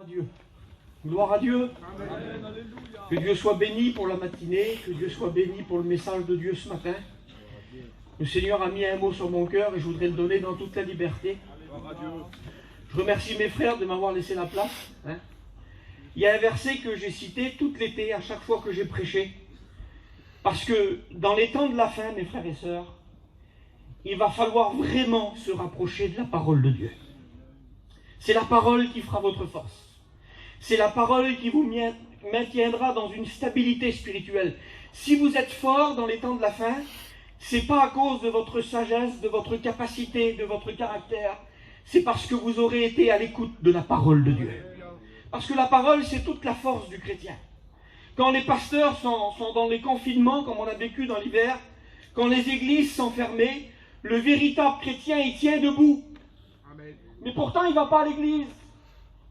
Dieu. Gloire à Dieu. Que Dieu soit béni pour la matinée, que Dieu soit béni pour le message de Dieu ce matin. Le Seigneur a mis un mot sur mon cœur et je voudrais le donner dans toute la liberté. Je remercie mes frères de m'avoir laissé la place. Il y a un verset que j'ai cité tout l'été à chaque fois que j'ai prêché. Parce que dans les temps de la fin, mes frères et sœurs, il va falloir vraiment se rapprocher de la parole de Dieu. C'est la parole qui fera votre force. C'est la parole qui vous maintiendra dans une stabilité spirituelle. Si vous êtes fort dans les temps de la fin, c'est pas à cause de votre sagesse, de votre capacité, de votre caractère. C'est parce que vous aurez été à l'écoute de la parole de Dieu. Parce que la parole, c'est toute la force du chrétien. Quand les pasteurs sont dans les confinements, comme on a vécu dans l'hiver, quand les églises sont fermées, le véritable chrétien, il tient debout. Mais pourtant, il ne va pas à l'église.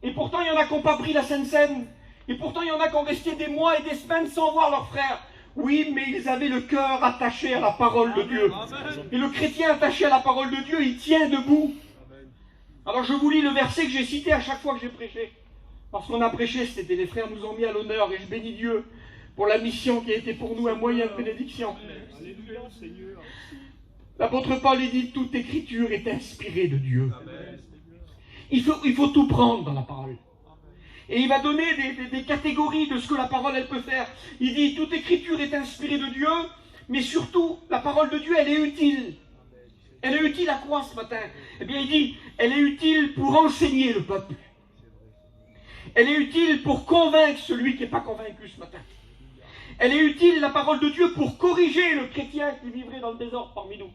Et pourtant, il y en a qui n'ont pas pris la Sainte Seine. Et pourtant, il y en a qui ont resté des mois et des semaines sans voir leurs frères. Oui, mais ils avaient le cœur attaché à la parole de Dieu. Et le chrétien attaché à la parole de Dieu, il tient debout. Alors, je vous lis le verset que j'ai cité à chaque fois que j'ai prêché. Parce qu'on a prêché, c'était les frères nous ont mis à l'honneur. Et je bénis Dieu pour la mission qui a été pour nous un moyen de bénédiction. L'apôtre Paul, il dit, toute écriture est inspirée de Dieu. Il faut tout prendre dans la parole. Et il va donner des catégories de ce que la parole, elle peut faire. Il dit, toute écriture est inspirée de Dieu, mais surtout, la parole de Dieu, elle est utile. Elle est utile à quoi ce matin? Eh bien, il dit, elle est utile pour enseigner le peuple. Elle est utile pour convaincre celui qui n'est pas convaincu ce matin. Elle est utile, la parole de Dieu, pour corriger le chrétien qui vivrait dans le désordre parmi nous.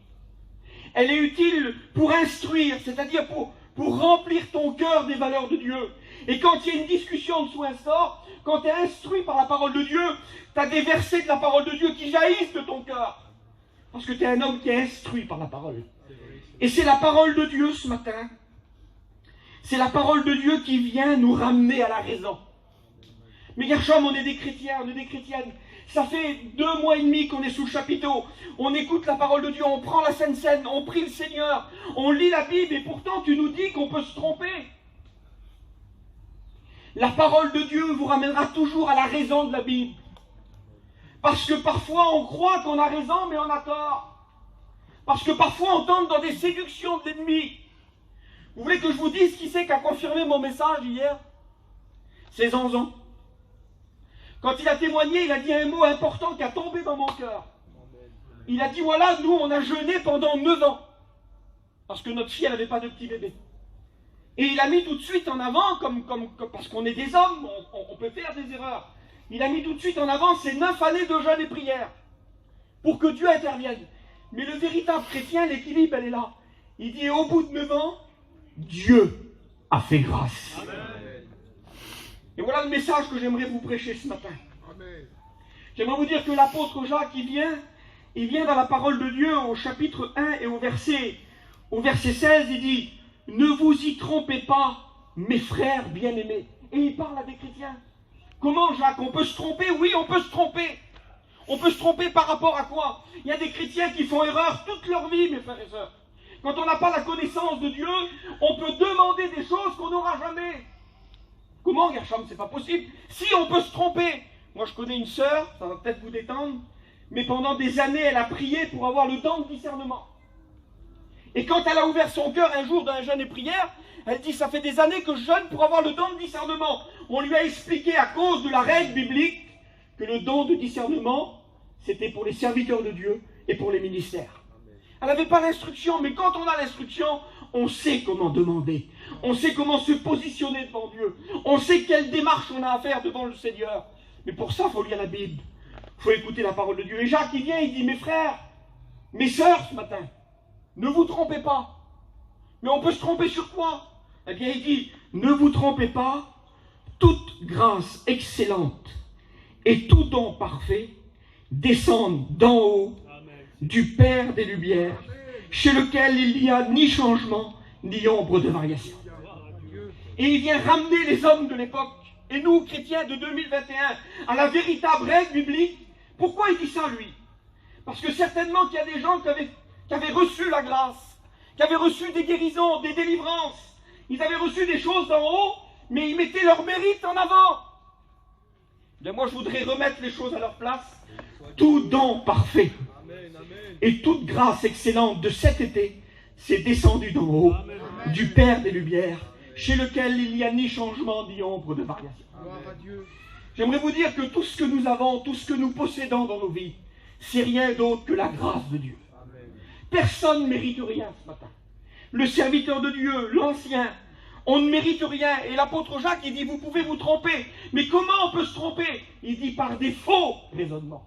Elle est utile pour instruire, c'est-à-dire pour remplir ton cœur des valeurs de Dieu. Et quand il y a une discussion de soi instaure, quand tu es instruit par la parole de Dieu, tu as des versets de la parole de Dieu qui jaillissent de ton cœur. Parce que tu es un homme qui est instruit par la parole. Et c'est la parole de Dieu ce matin. C'est la parole de Dieu qui vient nous ramener à la raison. Mais Gershom, on est des chrétiens, on est des chrétiennes. Ça fait 2 mois et demi qu'on est sous le chapiteau. On écoute la parole de Dieu, on prend la Sainte Seine, on prie le Seigneur, on lit la Bible et pourtant tu nous dis qu'on peut se tromper. La parole de Dieu vous ramènera toujours à la raison de la Bible. Parce que parfois on croit qu'on a raison mais on a tort. Parce que parfois on tombe dans des séductions de l'ennemi. Vous voulez que je vous dise qui c'est qui a confirmé mon message hier? C'est Zanzan. Quand il a témoigné, il a dit un mot important qui a tombé dans mon cœur. Il a dit, voilà, nous, on a jeûné pendant 9 ans. Parce que notre fille, elle n'avait pas de petit bébé. Et il a mis tout de suite en avant, parce qu'on est des hommes, on peut faire des erreurs. Il a mis tout de suite en avant ces 9 années de jeûne et prière. Pour que Dieu intervienne. Mais le véritable chrétien, l'équilibre, elle est là. Il dit, et au bout de 9 ans, Dieu a fait grâce. Amen. Et voilà le message que j'aimerais vous prêcher ce matin. Amen. J'aimerais vous dire que l'apôtre Jacques, il vient dans la parole de Dieu au chapitre 1 et au verset 16, il dit, ne vous y trompez pas, mes frères bien-aimés. Et il parle à des chrétiens. Comment, Jacques? On peut se tromper? Oui, on peut se tromper. On peut se tromper par rapport à quoi? Il y a des chrétiens qui font erreur toute leur vie, mes frères et sœurs. Quand on n'a pas la connaissance de Dieu, on peut demander des choses qu'on n'aura jamais. Comment, Gershom? C'est pas possible. Si, on peut se tromper. Moi, je connais une sœur, ça va peut-être vous détendre, mais pendant des années, elle a prié pour avoir le don de discernement. Et quand elle a ouvert son cœur un jour dans un jeûne et prière, elle dit, ça fait des années que je jeûne pour avoir le don de discernement. On lui a expliqué, à cause de la règle biblique, que le don de discernement, c'était pour les serviteurs de Dieu et pour les ministères. Elle n'avait pas l'instruction, mais quand on a l'instruction, on sait comment demander. On sait comment se positionner devant Dieu. On sait quelle démarche on a à faire devant le Seigneur. Mais pour ça, il faut lire la Bible. Il faut écouter la parole de Dieu. Et Jacques, il vient, il dit, mes frères, mes sœurs ce matin, ne vous trompez pas. Mais on peut se tromper sur quoi? Eh bien, il dit, ne vous trompez pas, toute grâce excellente et tout don parfait descendent d'en haut, du Père des Lumières, chez lequel il n'y a ni changement, ni ombre de variation. Et il vient ramener les hommes de l'époque, et nous, chrétiens de 2021, à la véritable règle biblique. Pourquoi il dit ça, lui? Parce que certainement qu'il y a des gens qui avaient reçu la grâce, qui avaient reçu des guérisons, des délivrances. Ils avaient reçu des choses d'en haut, mais ils mettaient leur mérite en avant. Bien, moi, je voudrais remettre les choses à leur place. Tout don parfait et toute grâce excellente de cet été s'est descendue d'en haut, du Père des Lumières, chez lequel il n'y a ni changement ni ombre de variation. J'aimerais vous dire que tout ce que nous avons, tout ce que nous possédons dans nos vies, c'est rien d'autre que la grâce de Dieu. Personne ne mérite rien ce matin. Le serviteur de Dieu, l'ancien, on ne mérite rien. Et l'apôtre Jacques, il dit, vous pouvez vous tromper. Mais comment on peut se tromper? Il dit, par des faux raisonnements.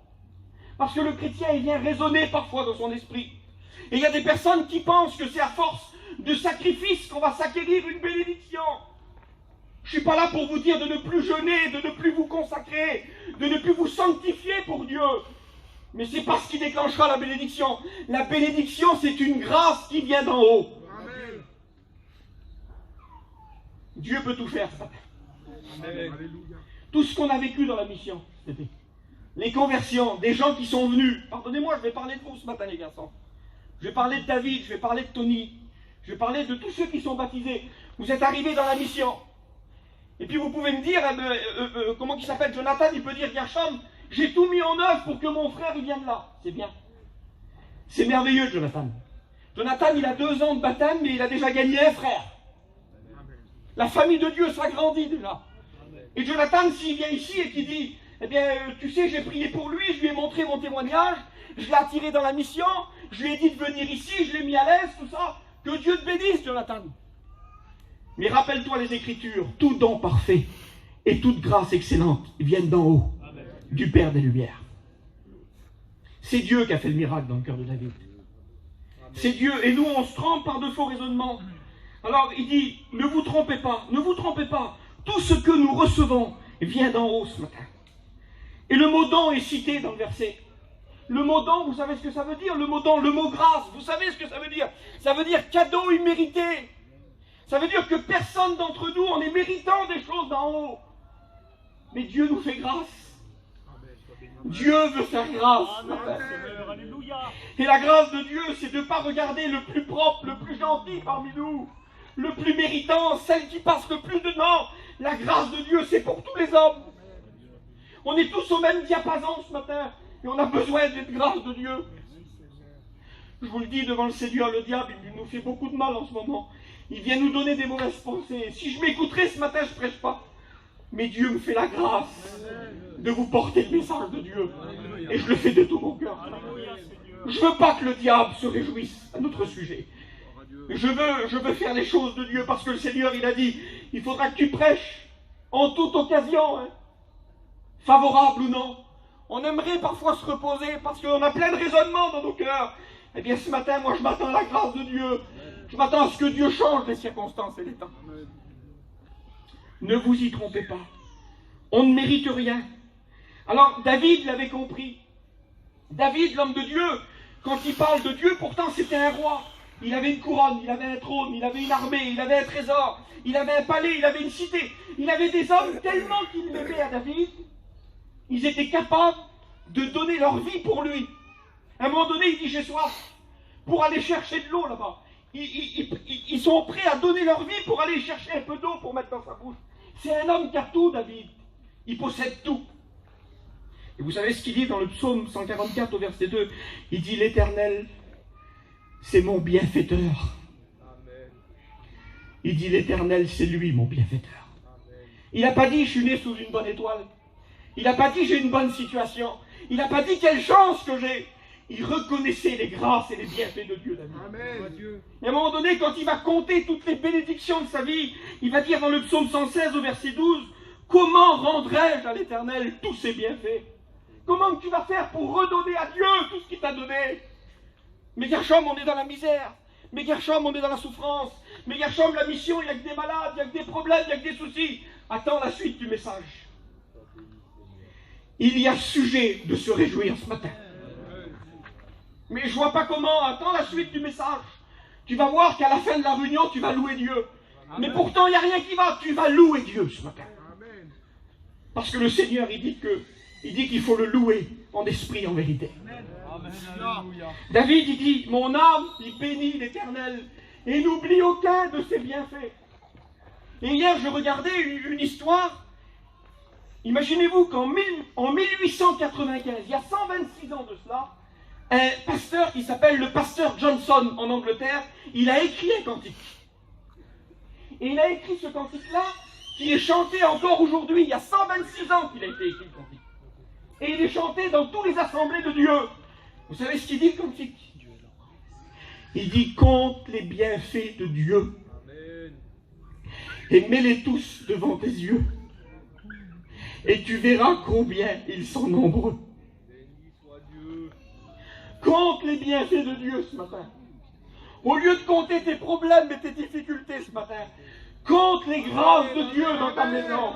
Parce que le chrétien, il vient raisonner parfois dans son esprit. Et il y a des personnes qui pensent que c'est à force de sacrifices qu'on va s'acquérir une bénédiction. Je ne suis pas là pour vous dire de ne plus jeûner, de ne plus vous consacrer, de ne plus vous sanctifier pour Dieu. Mais c'est pas ce qui déclenchera la bénédiction. La bénédiction, c'est une grâce qui vient d'en haut. Amen. Dieu peut tout faire, ça. Amen. Tout ce qu'on a vécu dans la mission, c'était les conversions, des gens qui sont venus. Pardonnez-moi, je vais parler de vous ce matin, les garçons. Je vais parler de David, je vais parler de Tony, je vais parler de tous ceux qui sont baptisés. Vous êtes arrivés dans la mission. Et puis vous pouvez me dire, comment il s'appelle, Jonathan, il peut dire, Gershom, j'ai tout mis en œuvre pour que mon frère il vienne là. C'est bien. C'est merveilleux, Jonathan. Jonathan, il a 2 ans de baptême, mais il a déjà gagné un frère. La famille de Dieu s'agrandit déjà. Et Jonathan, s'il vient ici et qu'il dit, eh bien, tu sais, j'ai prié pour lui, je lui ai montré mon témoignage, je l'ai attiré dans la mission, je lui ai dit de venir ici, je l'ai mis à l'aise, tout ça. Que Dieu te bénisse, Jonathan. Mais rappelle-toi les Écritures, tout don parfait et toute grâce excellente viennent d'en haut, du Père des Lumières. C'est Dieu qui a fait le miracle dans le cœur de David. C'est Dieu, et nous on se trompe par de faux raisonnements. Alors il dit, ne vous trompez pas, ne vous trompez pas. Tout ce que nous recevons vient d'en haut ce matin. Et le mot don est cité dans le verset. Le mot don, vous savez ce que ça veut dire? Le mot don, le mot grâce, vous savez ce que ça veut dire? Ça veut dire cadeau immérité. Ça veut dire que personne d'entre nous, on est méritant des choses d'en haut. Mais Dieu nous fait grâce. Dieu veut faire grâce. Et la grâce de Dieu, c'est de ne pas regarder le plus propre, le plus gentil parmi nous, le plus méritant, celle qui passe le plus dedans. La grâce de Dieu, c'est pour tous les hommes. On est tous au même diapason ce matin. Et on a besoin d'une grâce de Dieu. Je vous le dis devant le Seigneur, le diable, il nous fait beaucoup de mal en ce moment. Il vient nous donner des mauvaises pensées. Si je m'écouterais ce matin, je ne prêche pas. Mais Dieu me fait la grâce de vous porter le message de Dieu. Et je le fais de tout mon cœur. Je ne veux pas que le diable se réjouisse à notre sujet. Je veux faire les choses de Dieu parce que le Seigneur, il a dit, il faudra que tu prêches en toute occasion, hein, favorable ou non. On aimerait parfois se reposer parce qu'on a plein de raisonnements dans nos cœurs. Eh bien ce matin, moi je m'attends à la grâce de Dieu. Je m'attends à ce que Dieu change les circonstances et les temps. Ne vous y trompez pas. On ne mérite rien. Alors David l'avait compris. David, l'homme de Dieu, quand il parle de Dieu, pourtant c'était un roi. Il avait une couronne, il avait un trône, il avait une armée, il avait un trésor, il avait un palais, il avait une cité. Il avait des hommes tellement qu'ils l'aimaient à David. Ils étaient capables de donner leur vie pour lui. À un moment donné, il dit, j'ai soif, pour aller chercher de l'eau là-bas. Ils sont prêts à donner leur vie pour aller chercher un peu d'eau pour mettre dans sa bouche. C'est un homme qui a tout, David. Il possède tout. Et vous savez ce qu'il dit dans le psaume 144 au verset 2? Il dit, l'Éternel, c'est mon bienfaiteur. Il dit, l'Éternel, c'est lui mon bienfaiteur. Il n'a pas dit, je suis né sous une bonne étoile. Il n'a pas dit j'ai une bonne situation. Il n'a pas dit quelle chance que j'ai. Il reconnaissait les grâces et les bienfaits de Dieu. Amen. Et à un moment donné, quand il va compter toutes les bénédictions de sa vie, il va dire dans le psaume 116 au verset 12, comment rendrai-je à l'Éternel tous ses bienfaits? Comment tu vas faire pour redonner à Dieu tout ce qu'il t'a donné? Mais Gershom, on est dans la misère. Mais Gershom, on est dans la souffrance. Mais Gershom, la mission, il n'y a que des malades, il n'y a que des problèmes, il n'y a que des soucis. Attends la suite du message. Il y a sujet de se réjouir ce matin. Mais je ne vois pas comment. Attends la suite du message. Tu vas voir qu'à la fin de la réunion, tu vas louer Dieu. Amen. Mais pourtant, il n'y a rien qui va. Tu vas louer Dieu ce matin. Amen. Parce que le Seigneur, il dit qu'il faut le louer en esprit et en vérité. Amen. David, il dit, mon âme, il bénit l'Éternel et n'oublie aucun de ses bienfaits. Et hier, je regardais une histoire. Imaginez-vous qu'en 1895, il y a 126 ans de cela, un pasteur qui s'appelle le pasteur Johnson en Angleterre, il a écrit un cantique. Et il a écrit ce cantique-là, qui est chanté encore aujourd'hui. Il y a 126 ans qu'il a été écrit, le cantique. Et il est chanté dans toutes les assemblées de Dieu. Vous savez ce qu'il dit, le cantique? Il dit: compte les bienfaits de Dieu et mets-les tous devant tes yeux. Et tu verras combien ils sont nombreux. Compte les bienfaits de Dieu ce matin. Au lieu de compter tes problèmes et tes difficultés ce matin, compte les grâces de Dieu dans ta maison.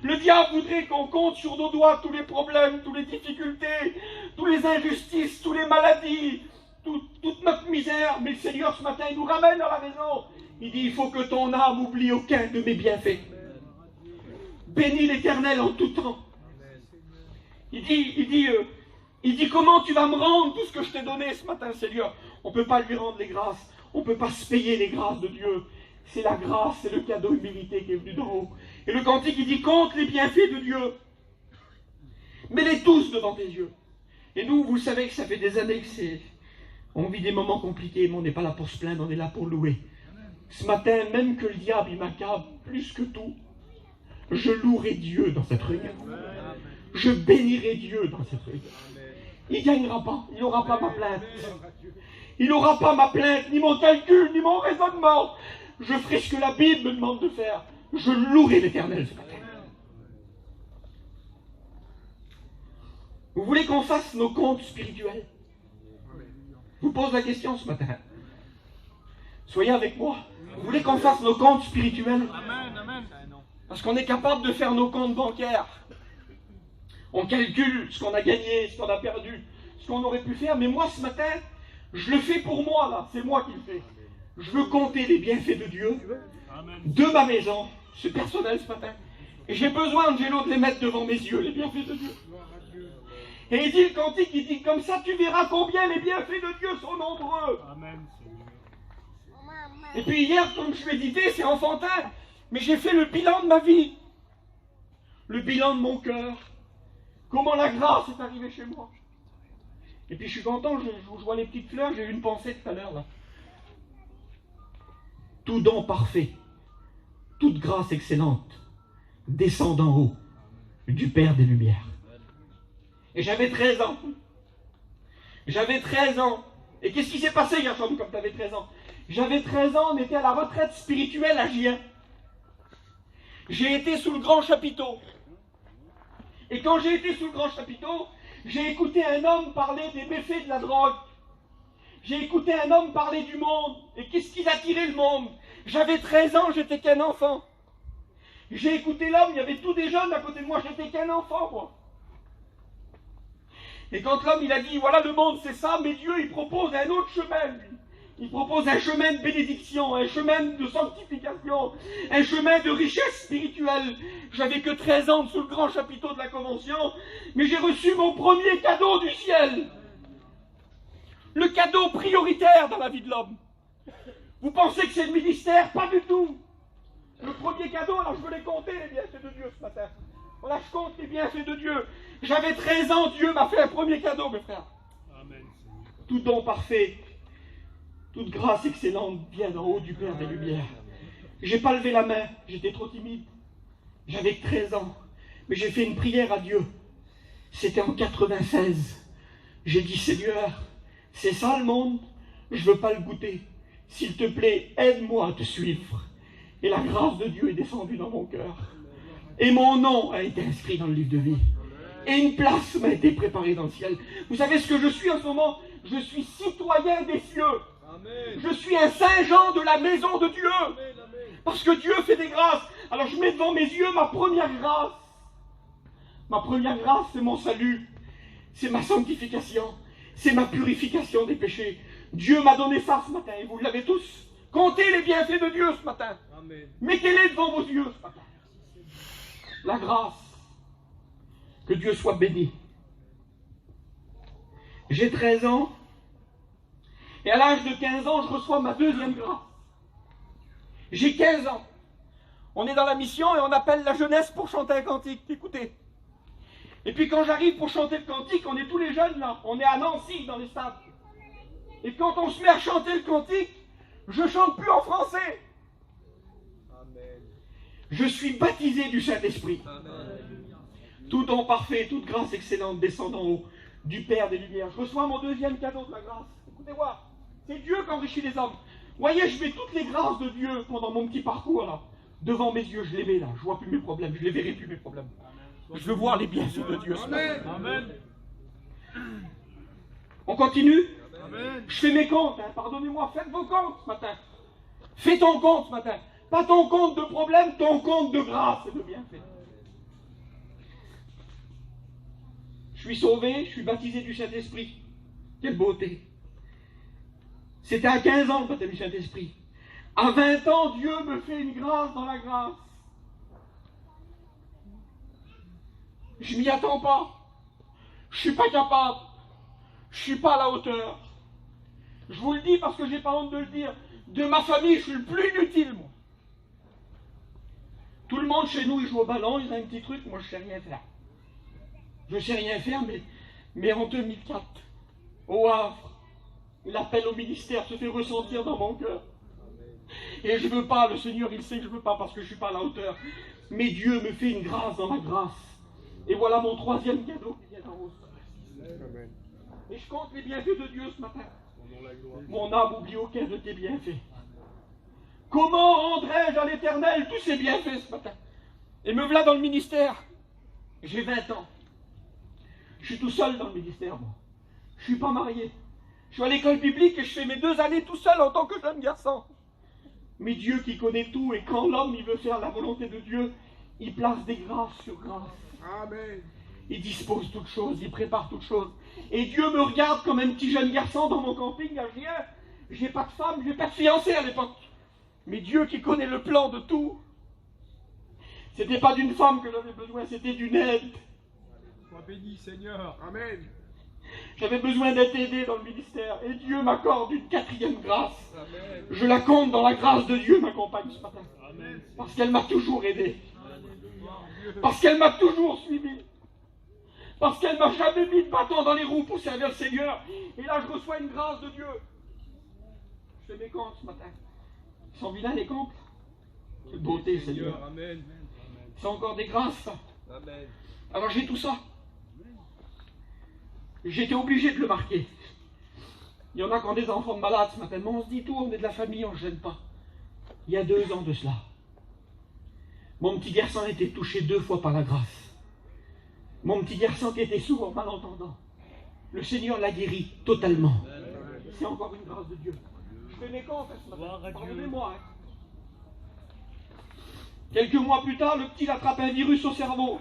Le diable voudrait qu'on compte sur nos doigts tous les problèmes, toutes les difficultés, toutes les injustices, toutes les maladies, toute notre misère. Mais le Seigneur ce matin, il nous ramène dans la maison. Il dit: il faut que ton âme oublie aucun de mes bienfaits. Bénis l'Éternel en tout temps. Il dit comment tu vas me rendre tout ce que je t'ai donné ce matin, Seigneur? On ne peut pas lui rendre les grâces. On ne peut pas se payer les grâces de Dieu. C'est la grâce, c'est le cadeau humilité qui est venu d'en haut. Et le cantique, il dit: compte les bienfaits de Dieu. Mets-les tous devant tes yeux. Et nous, vous savez que ça fait des années que on vit des moments compliqués, mais on n'est pas là pour se plaindre, on est là pour louer. Ce matin, même que le diable, il m'accable plus que tout, je louerai Dieu dans cette réunion. Je bénirai Dieu dans cette réunion. Il ne gagnera pas, il n'aura pas ma plainte. Il n'aura pas ma plainte, ni mon calcul, ni mon raisonnement. Je ferai ce que la Bible me demande de faire. Je louerai l'Éternel ce matin. Vous voulez qu'on fasse nos comptes spirituels? Je vous pose la question ce matin. Soyez avec moi. Vous voulez qu'on fasse nos comptes spirituels? Parce qu'on est capable de faire nos comptes bancaires. On calcule ce qu'on a gagné, ce qu'on a perdu, ce qu'on aurait pu faire. Mais moi ce matin, je le fais pour moi là. C'est moi qui le fais. Je veux compter les bienfaits de Dieu, de ma maison. C'est personnel ce matin. Et j'ai besoin, Angelo, de les mettre devant mes yeux, les bienfaits de Dieu. Et il dit, le cantique, il dit: comme ça tu verras combien les bienfaits de Dieu sont nombreux. Amen. Et puis hier, comme je méditais, c'est enfantin, mais j'ai fait le bilan de ma vie. Le bilan de mon cœur. Comment la grâce est arrivée chez moi. Et puis je suis content, je vois les petites fleurs, j'ai eu une pensée tout à l'heure là. Tout don parfait, toute grâce excellente, descend d'en haut, du Père des Lumières. Et j'avais 13 ans. J'avais 13 ans. Et qu'est-ce qui s'est passé, garçon, comme tu avais 13 ans? J'avais 13 ans, on était à la retraite spirituelle à Gien. J'ai été sous le grand chapiteau. Et quand j'ai été sous le grand chapiteau, j'ai écouté un homme parler des méfaits de la drogue. J'ai écouté un homme parler du monde. Et qu'est-ce qui attirait le monde? J'avais 13 ans, j'étais qu'un enfant. J'ai écouté l'homme, il y avait tous des jeunes à côté de moi, j'étais qu'un enfant, moi. Et quand l'homme, il a dit: voilà, le monde, c'est ça, mais Dieu, il propose un autre chemin, lui. Il propose un chemin de bénédiction, un chemin de sanctification, un chemin de richesse spirituelle. J'avais que 13 ans sous le grand chapiteau de la Convention, mais j'ai reçu mon premier cadeau du ciel. Le cadeau prioritaire dans la vie de l'homme. Vous pensez que c'est le ministère? Pas du tout. Le premier cadeau, alors je veux les compter, les bienfaits de Dieu ce matin. Voilà, je compte les bienfaits de Dieu. J'avais 13 ans, Dieu m'a fait un premier cadeau, mes frères. Amen. Tout don parfait, toute grâce excellente vient d'en haut du Père des Lumières. J'ai pas levé la main, j'étais trop timide. J'avais 13 ans, mais j'ai fait une prière à Dieu. C'était en 96. J'ai dit: Seigneur, c'est ça le monde, je veux pas le goûter. S'il te plaît, aide-moi à te suivre. Et la grâce de Dieu est descendue dans mon cœur. Et mon nom a été inscrit dans le livre de vie. Et une place m'a été préparée dans le ciel. Vous savez ce que je suis en ce moment? Je suis citoyen des cieux. Amen. Je suis un Saint Jean de la maison de Dieu. Amen, amen. Parce que Dieu fait des grâces. Alors je mets devant mes yeux ma première grâce. Ma première grâce, c'est mon salut. C'est ma sanctification. C'est ma purification des péchés. Dieu m'a donné ça ce matin. Et vous l'avez tous. Comptez les bienfaits de Dieu ce matin. Amen. Mettez-les devant vos yeux ce matin. La grâce. Que Dieu soit béni. J'ai 13 ans. Et à l'âge de 15 ans, je reçois ma deuxième grâce. J'ai 15 ans. On est dans la mission et on appelle la jeunesse pour chanter un cantique. Écoutez. Et puis quand j'arrive pour chanter le cantique, on est tous les jeunes là. On est à Nancy dans les stades. Et quand on se met à chanter le cantique, je chante plus en français. Amen. Je suis baptisé du Saint-Esprit. Tout don parfait, toute grâce excellente descend d'en haut, du Père des Lumières. Je reçois mon deuxième cadeau de la grâce. Écoutez-moi, c'est Dieu qui enrichit les hommes. Voyez, je mets toutes les grâces de Dieu pendant mon petit parcours là. Devant mes yeux, je les mets là. Je vois plus mes problèmes, je les verrai plus mes problèmes. Je veux voir les bienfaits de Dieu. Amen. Amen. On continue. Amen. Je fais mes comptes. Hein. Pardonnez-moi, faites vos comptes ce matin. Fais ton compte ce matin. Pas ton compte de problème, ton compte de grâce et de bienfaits. Je suis sauvé, je suis baptisé du Saint-Esprit. Quelle beauté. C'était à 15 ans le baptême du Saint-Esprit. À 20 ans, Dieu me fait une grâce dans la grâce. Je m'y attends pas. Je suis pas capable. Je suis pas à la hauteur. Je vous le dis parce que j'ai pas honte de le dire. De ma famille, je suis le plus inutile, moi. Tout le monde chez nous, il joue au ballon, il a un petit truc, moi je sais rien faire. Je sais rien faire, mais en 2004, au Havre, l'appel au ministère se fait ressentir dans mon cœur. Et je veux pas, le Seigneur il sait que je veux pas parce que je suis pas à la hauteur. Mais Dieu me fait une grâce dans la grâce. Et voilà mon troisième cadeau qui vient d'en haut. Et je compte les bienfaits de Dieu ce matin. Mon âme oublie aucun de tes bienfaits. Comment rendrai-je à l'Éternel tous ces bienfaits ce matin? Et me voilà dans le ministère. J'ai 20 ans. Je suis tout seul dans le ministère, moi. Je suis pas marié. Je suis à l'école biblique et je fais mes 2 années tout seul en tant que jeune garçon. Mais Dieu qui connaît tout, et quand l'homme il veut faire la volonté de Dieu, il place des grâces sur grâces. Amen. Il dispose toutes choses, il prépare toutes choses. Et Dieu me regarde comme un petit jeune garçon dans mon camping à rien. J'ai pas de femme, j'ai pas de fiancé à l'époque. Mais Dieu qui connaît le plan de tout, c'était pas d'une femme que j'avais besoin, c'était d'une aide. Sois béni, Seigneur. Amen. J'avais besoin d'être aidé dans le ministère. Et Dieu m'accorde une 4e grâce. Amen. Je la compte dans la grâce de Dieu, ma compagne, ce matin. Amen. Parce qu'elle m'a toujours aidé. Parce qu'elle m'a toujours suivi. Parce qu'elle m'a jamais mis de bâton dans les roues pour servir le Seigneur. Et là, je reçois une grâce de Dieu. Je fais mes comptes ce matin. Ils sont vilains les comptes. Quelle beauté, Seigneur. Amen. C'est encore des grâces, ça. Amen. Alors j'ai tout ça. J'étais obligé de le marquer. Il y en a qui ont des enfants de malades ce matin. Mais on se dit tout, on est de la famille, on ne gêne pas. Il y a 2 ans de cela, mon petit garçon a été touché 2 fois par la grâce. Mon petit garçon qui était sourd, malentendant. Le Seigneur l'a guéri totalement. C'est encore une grâce de Dieu. Je fais mes comptes ce matin. Pardonnez-moi. Quelques mois plus tard, le petit attrape un virus au cerveau.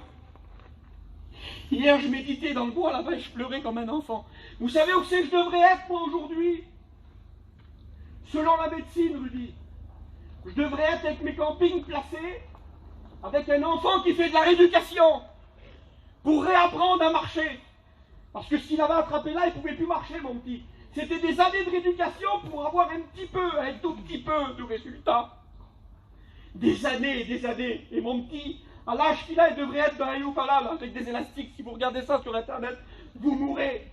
Hier, je méditais dans le bois là-bas et je pleurais comme un enfant. Vous savez où c'est que je devrais être, moi, aujourd'hui? Selon la médecine, Rudy, je devrais être avec mes campings placés, avec un enfant qui fait de la rééducation, pour réapprendre à marcher. Parce que s'il avait attrapé là, il ne pouvait plus marcher, mon petit. C'était des années de rééducation pour avoir un tout petit peu de résultat. Des années et des années. Et mon petit, à l'âge qu'il a, il devrait être dans un Youfala, là, avec des élastiques. Si vous regardez ça sur Internet, vous mourrez.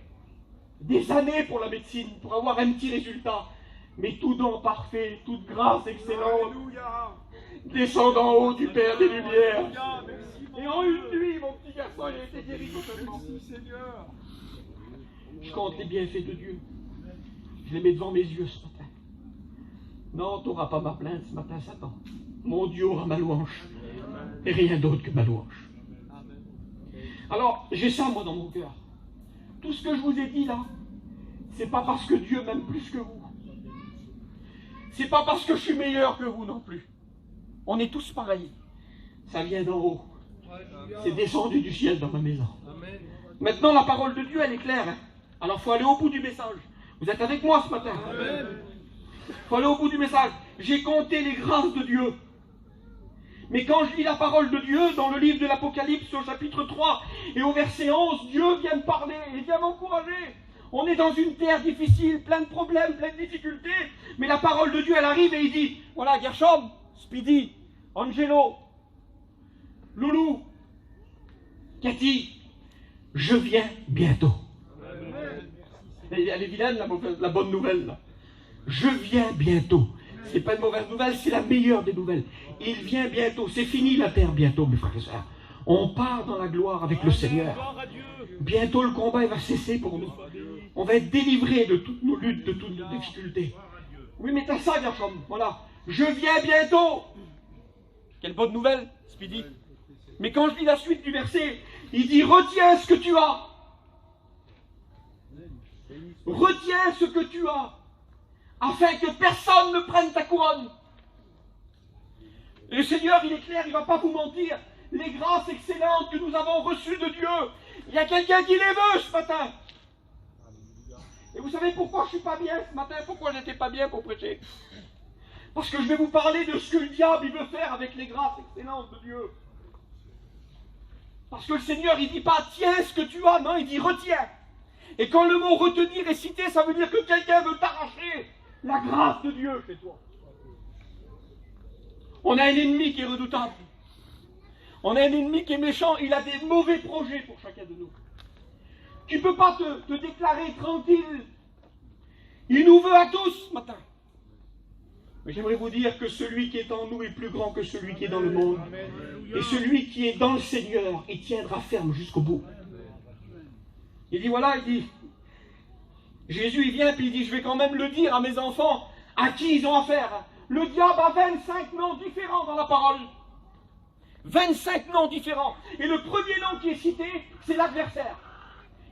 Des années pour la médecine, pour avoir un petit résultat. Mais tout don parfait, toute grâce excellente, descend d'en haut du Père des Lumières. Et en une nuit, mon petit garçon, il a été guéri totalement. Je compte les bienfaits de Dieu. Je les mets devant mes yeux ce matin. Non, tu n'auras pas ma plainte ce matin, Satan. Mon Dieu aura ma louange. Et rien d'autre que ma louange. Alors, j'ai ça, moi, dans mon cœur. Tout ce que je vous ai dit, là, c'est pas parce que Dieu m'aime plus que vous. C'est pas parce que je suis meilleur que vous non plus. On est tous pareils. Ça vient d'en haut. C'est descendu du ciel dans ma maison. Maintenant, la parole de Dieu, elle est claire. Hein. Alors, il faut aller au bout du message. Vous êtes avec moi ce matin? Il faut aller au bout du message. J'ai compté les grâces de Dieu. Mais quand je lis la parole de Dieu dans le livre de l'Apocalypse au chapitre 3 et au verset 11, Dieu vient me parler et vient m'encourager. On est dans une terre difficile, plein de problèmes, plein de difficultés. Mais la parole de Dieu, elle arrive et il dit, voilà, Gershom, Speedy, Angelo, Loulou, Cathy, je viens bientôt. Elle est vilaine, la bonne nouvelle, là. Je viens bientôt. C'est pas une mauvaise nouvelle, c'est la meilleure des nouvelles. Il vient bientôt. C'est fini la terre bientôt, mes frères et sœurs. On part dans la gloire avec le Seigneur. Bientôt le combat va cesser pour nous. On va être délivrés de toutes nos luttes, de toutes nos difficultés. Oui, mais t'as ça, Gershom. Voilà. Je viens bientôt. Quelle bonne nouvelle, Speedy. Mais quand je lis la suite du verset, il dit, retiens ce que tu as. Retiens ce que tu as, afin que personne ne prenne ta couronne. Et le Seigneur, il est clair, il ne va pas vous mentir. Les grâces excellentes que nous avons reçues de Dieu, il y a quelqu'un qui les veut ce matin. Et vous savez pourquoi je ne suis pas bien ce matin? Pourquoi je n'étais pas bien pour prêcher? Parce que je vais vous parler de ce que le diable il veut faire avec les grâces excellentes de Dieu. Parce que le Seigneur, il ne dit pas tiens ce que tu as, non, il dit retiens. Et quand le mot retenir est cité, ça veut dire que quelqu'un veut t'arracher la grâce de Dieu chez toi. On a un ennemi qui est redoutable. On a un ennemi qui est méchant. Il a des mauvais projets pour chacun de nous. Tu ne peux pas te déclarer tranquille. Il nous veut à tous ce matin. Mais j'aimerais vous dire que celui qui est en nous est plus grand que celui qui est dans le monde. Et celui qui est dans le Seigneur, il tiendra ferme jusqu'au bout. Il dit, voilà, il dit, Jésus, il vient, puis il dit, je vais quand même le dire à mes enfants, à qui ils ont affaire. Le diable a 25 noms différents dans la parole. 25 noms différents. Et le premier nom qui est cité, c'est l'adversaire.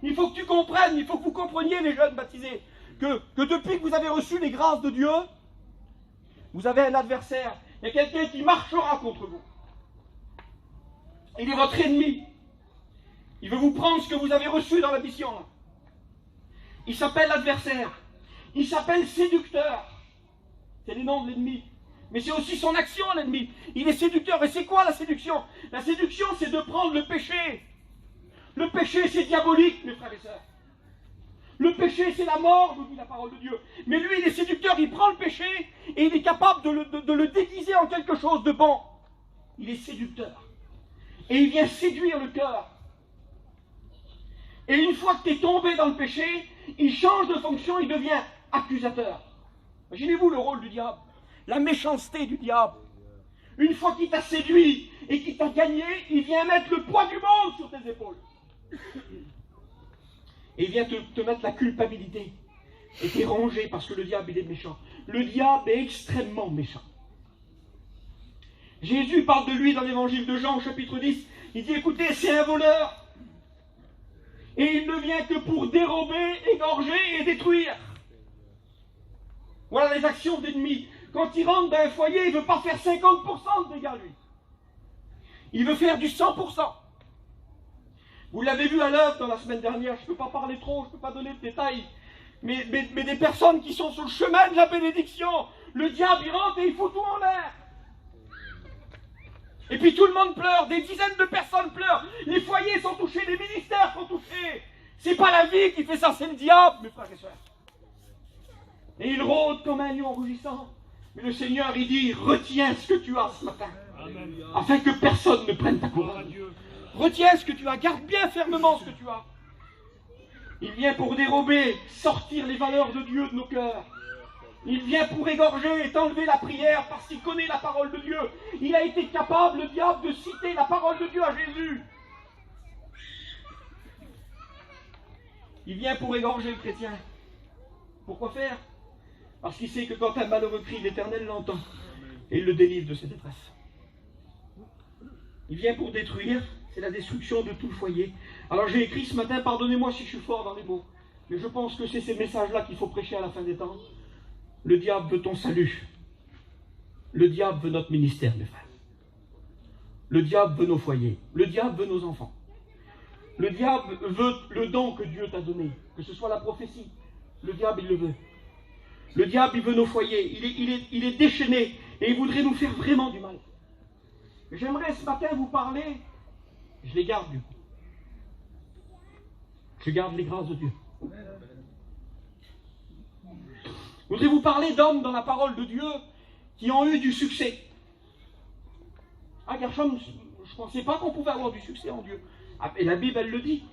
Il faut que tu comprennes, il faut que vous compreniez, les jeunes baptisés, que depuis que vous avez reçu les grâces de Dieu, vous avez un adversaire. Il y a quelqu'un qui marchera contre vous. Il est votre ennemi. Il veut vous prendre ce que vous avez reçu dans la mission. Là. Il s'appelle l'adversaire. Il s'appelle séducteur. C'est les noms de l'ennemi. Mais c'est aussi son action, l'ennemi. Il est séducteur. Et c'est quoi la séduction? La séduction, c'est de prendre le péché. Le péché, c'est diabolique, mes frères et sœurs. Le péché, c'est la mort, nous dit la parole de Dieu. Mais lui, il est séducteur. Il prend le péché et il est capable de le déguiser en quelque chose de bon. Il est séducteur. Et il vient séduire le cœur. Et une fois que tu es tombé dans le péché, il change de fonction, il devient accusateur. Imaginez-vous le rôle du diable, la méchanceté du diable. Une fois qu'il t'a séduit et qu'il t'a gagné, il vient mettre le poids du monde sur tes épaules. Et il vient te mettre la culpabilité. Et t'es rongé parce que le diable, il est méchant. Le diable est extrêmement méchant. Jésus parle de lui dans l'évangile de Jean au chapitre 10. Il dit, écoutez, c'est un voleur. Et il ne vient que pour dérober, égorger et détruire. Voilà les actions d'ennemis. Quand il rentre dans un foyer, il ne veut pas faire 50% de dégâts, lui. Il veut faire du 100%. Vous l'avez vu à l'œuvre dans la semaine dernière, je ne peux pas parler trop, je ne peux pas donner de détails. Mais des personnes qui sont sur le chemin de la bénédiction, le diable, il rentre et il fout tout en l'air. Et puis tout le monde pleure, des dizaines de personnes pleurent, les foyers sont touchés, les ministères sont touchés. C'est pas la vie qui fait ça, c'est le diable, mes frères et sœurs. Et il rôde comme un lion rugissant. Mais le Seigneur, il dit, retiens ce que tu as ce matin, afin que personne ne prenne ta couronne. Retiens ce que tu as, garde bien fermement ce que tu as. Il vient pour dérober, sortir les valeurs de Dieu de nos cœurs. Il vient pour égorger et t'enlever la prière parce qu'il connaît la parole de Dieu. Il a été capable, le diable, de citer la parole de Dieu à Jésus. Il vient pour égorger le chrétien. Pourquoi faire? Parce qu'il sait que quand un malheureux crie, l'Éternel l'entend et il le délivre de ses détresses. Il vient pour détruire, c'est la destruction de tout le foyer. Alors j'ai écrit ce matin, pardonnez-moi si je suis fort dans les mots, mais je pense que c'est ces messages-là qu'il faut prêcher à la fin des temps. Le diable veut ton salut. Le diable veut notre ministère, mes frères. Le diable veut nos foyers. Le diable veut nos enfants. Le diable veut le don que Dieu t'a donné, que ce soit la prophétie. Le diable, il le veut. Le diable, il veut nos foyers. Il est déchaîné et il voudrait nous faire vraiment du mal. J'aimerais ce matin vous parler, je les garde du coup. Je garde les grâces de Dieu. Je voudrais vous parler d'hommes dans la parole de Dieu qui ont eu du succès. Ah, Gershom, je ne pensais pas qu'on pouvait avoir du succès en Dieu. Ah, et la Bible, elle le dit.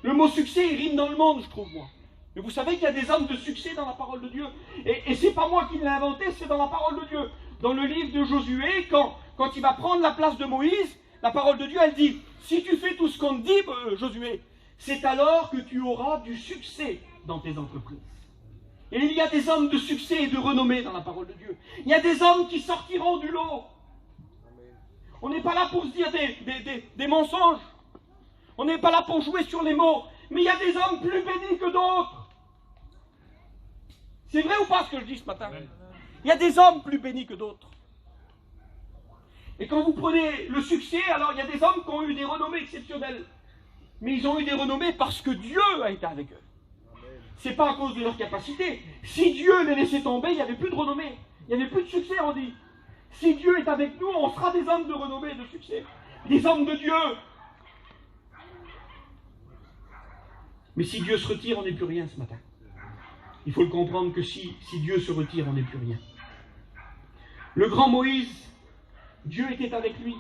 Le mot succès, il rime dans le monde, je trouve, moi. Mais vous savez qu'il y a des hommes de succès dans la parole de Dieu. Et c'est pas moi qui l'ai inventé, c'est dans la parole de Dieu. Dans le livre de Josué, quand il va prendre la place de Moïse, la parole de Dieu, elle dit, si tu fais tout ce qu'on te dit, Josué, c'est alors que tu auras du succès dans tes entreprises. Et il y a des hommes de succès et de renommée dans la parole de Dieu. Il y a des hommes qui sortiront du lot. On n'est pas là pour se dire des mensonges. On n'est pas là pour jouer sur les mots. Mais il y a des hommes plus bénis que d'autres. C'est vrai ou pas ce que je dis ce matin? Il y a des hommes plus bénis que d'autres. Et quand vous prenez le succès, alors il y a des hommes qui ont eu des renommées exceptionnelles. Mais ils ont eu des renommées parce que Dieu a été avec eux. C'est pas à cause de leur capacité. Si Dieu les laissait tomber, il n'y avait plus de renommée. Il n'y avait plus de succès, on dit. Si Dieu est avec nous, on sera des hommes de renommée et de succès. Des hommes de Dieu. Mais si Dieu se retire, on n'est plus rien ce matin. Il faut le comprendre que si Dieu se retire, on n'est plus rien. Le grand Moïse, Dieu était avec lui.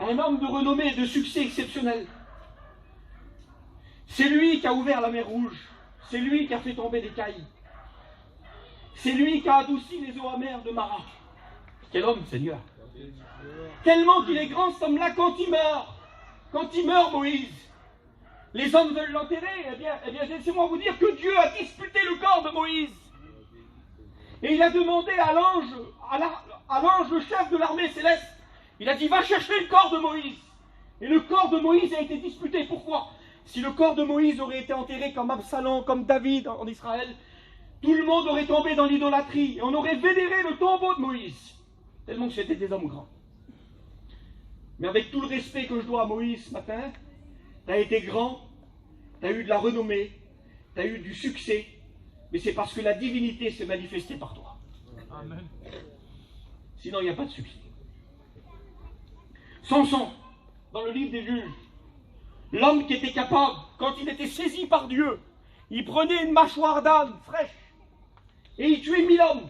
Un homme de renommée et de succès exceptionnel. C'est lui qui a ouvert la mer Rouge. C'est lui qui a fait tomber l'écaille. C'est lui qui a adouci les eaux amères de Mara. Quel homme, Seigneur! Tellement qu'il est grand, cet homme-là, quand il meurt, Moïse, les hommes veulent l'enterrer. Eh bien, laissez-moi vous dire que Dieu a disputé le corps de Moïse. Et il a demandé à l'ange, le chef de l'armée céleste, il a dit, va chercher le corps de Moïse. Et le corps de Moïse a été disputé. Pourquoi? Si le corps de Moïse aurait été enterré comme Absalom, comme David en Israël, tout le monde aurait tombé dans l'idolâtrie. Et on aurait vénéré le tombeau de Moïse. Tellement que c'était des hommes grands. Mais avec tout le respect que je dois à Moïse ce matin, tu as été grand, tu as eu de la renommée, tu as eu du succès, mais c'est parce que la divinité s'est manifestée par toi. Amen. Sinon, il n'y a pas de succès. Samson, dans le livre des Juges, l'homme qui était capable, quand il était saisi par Dieu, il prenait une mâchoire d'âne fraîche et il tuait 1000 hommes.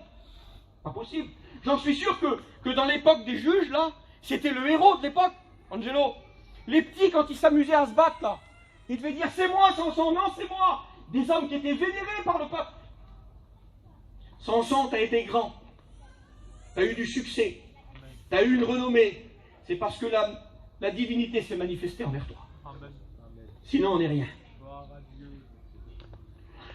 Pas possible. J'en suis sûr que dans l'époque des juges, là, c'était le héros de l'époque, Angelo. Les petits, quand ils s'amusaient à se battre, là, ils devaient dire, c'est moi, Samson, non, c'est moi. Des hommes qui étaient vénérés par le peuple. Samson, t'as été grand. T'as eu du succès. T'as eu une renommée. C'est parce que la divinité s'est manifestée envers toi. Sinon, on n'est rien.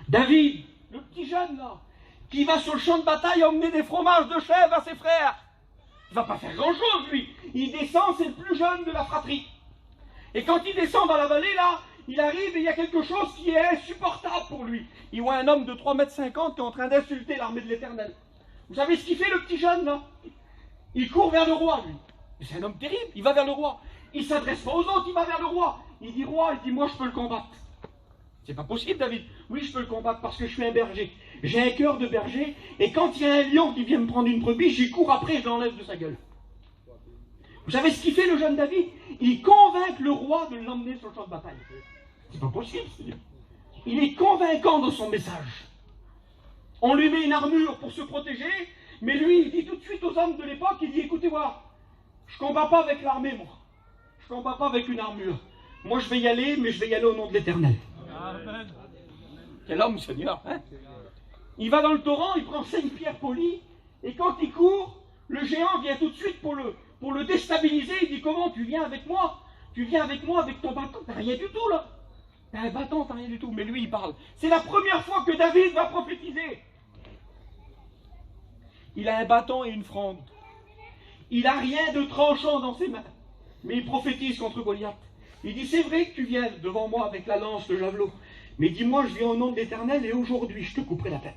David, le petit jeune, là, qui va sur le champ de bataille emmener des fromages de chèvre à ses frères. Il ne va pas faire grand-chose, lui. Il descend, c'est le plus jeune de la fratrie. Et quand il descend dans la vallée, là, il arrive et il y a quelque chose qui est insupportable pour lui. Il voit un homme de 3,50 m qui est en train d'insulter l'armée de l'Éternel. Vous savez ce qu'il fait, le petit jeune, là? Il court vers le roi, lui. C'est un homme terrible, il va vers le roi. Il ne s'adresse pas aux autres, il va vers le roi. Il dit, roi, il dit, moi je peux le combattre. C'est pas possible, David. Oui, je peux le combattre parce que je suis un berger. J'ai un cœur de berger, et quand il y a un lion qui vient me prendre une brebis, j'y cours après, je l'enlève de sa gueule. Vous savez ce qu'il fait, le jeune David? Il convainc le roi de l'emmener sur le champ de bataille. C'est pas possible, Seigneur. Il est convaincant dans son message. On lui met une armure pour se protéger, mais lui, il dit tout de suite aux hommes de l'époque, il dit, écoutez, voilà, je ne combats pas avec l'armée, moi. Je ne combats pas avec une armure. Moi, je vais y aller, mais je vais y aller au nom de l'Éternel. Amen. Quel homme, Seigneur, hein? Il va dans le torrent, il prend 5 pierres polies, et quand il court, le géant vient tout de suite pour le déstabiliser. Il dit, comment, tu viens avec moi? Tu viens avec moi avec ton bâton? T'as rien du tout, là. T'as un bâton, t'as rien du tout. Mais lui, il parle. C'est la première fois que David va prophétiser. Il a un bâton et une fronde. Il n'a rien de tranchant dans ses mains. Mais il prophétise contre Goliath. Il dit, c'est vrai que tu viens devant moi avec la lance, le javelot. Mais dis-moi, je viens au nom de l'Éternel et aujourd'hui, je te couperai la tête.